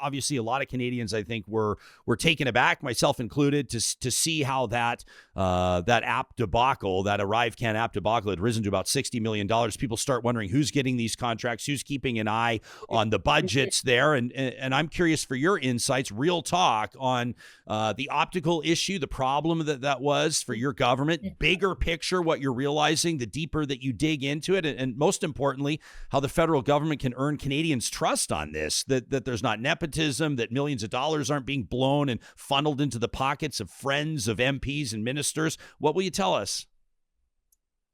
obviously a lot of Canadians, I think, were taken aback, myself included, to see how that app debacle, that ArriveCAN app debacle, had risen to about $60 million. People start wondering who's getting these contracts, who's keeping an eye on the budgets there. And I'm curious for your insights, real talk, on the optical issue, the problem that was for your government, bigger picture, what you're realizing, the deeper that you dig into it, and most importantly, how the federal government can earn Canadians' trust on this, that there's not nepotism, that millions of dollars aren't being blown and funneled into the pockets of friends of MPs and ministers. What will you tell us?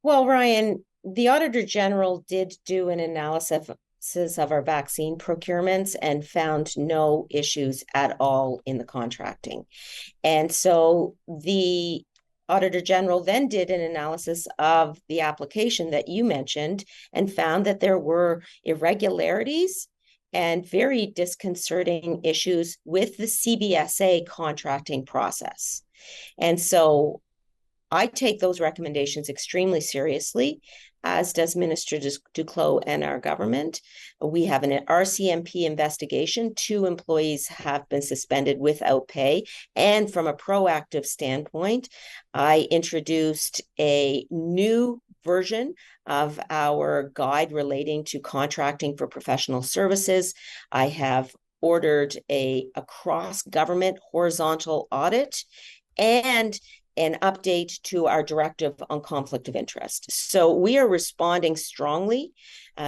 Well, Ryan, the Auditor General did do an analysis of our vaccine procurements and found no issues at all in the contracting. And so the Auditor General then did an analysis of the application that you mentioned and found that there were irregularities and very disconcerting issues with the CBSA contracting process. And so I take those recommendations extremely seriously, as does Minister Duclos and our government. We have an RCMP investigation. 2 employees have been suspended without pay. And from a proactive standpoint, I introduced a new version of our guide relating to contracting for professional services. I have ordered a cross-government horizontal audit and an update to our directive on conflict of interest. So we are responding strongly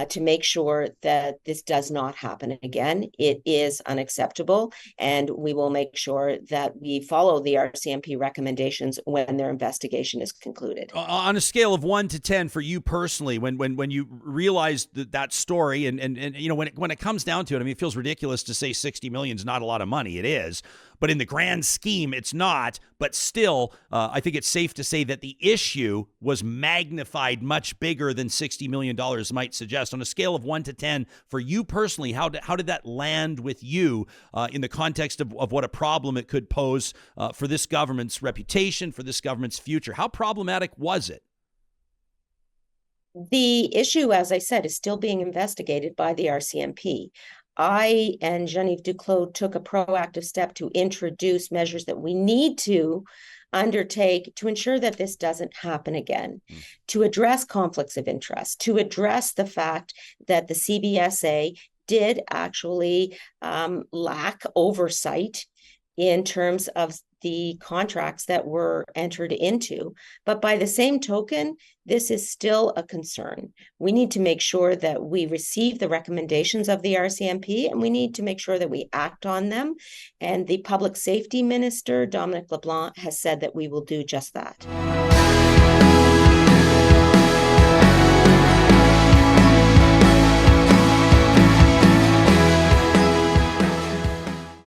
to make sure that this does not happen again. It is unacceptable, and we will make sure that we follow the RCMP recommendations when their investigation is concluded. On a scale of 1 to 10 for you personally, when you realized that story, and you know, when it comes down to it, I mean, it feels ridiculous to say 60 million is not a lot of money. It is. But in the grand scheme, it's not. But still, I think it's safe to say that the issue was magnified much bigger than $60 million might suggest. On a scale of 1 to 10, for you personally, how did that land with you in the context of what a problem it could pose for this government's reputation, for this government's future? How problematic was it? The issue, as I said, is still being investigated by the RCMP. I and Geneviève Duclos took a proactive step to introduce measures that we need to undertake to ensure that this doesn't happen again, to address conflicts of interest, to address the fact that the CBSA did actually lack oversight in terms of the contracts that were entered into. But by the same token, this is still a concern. We need to make sure that we receive the recommendations of the RCMP, and we need to make sure that we act on them. And the Public Safety Minister, Dominic LeBlanc, has said that we will do just that.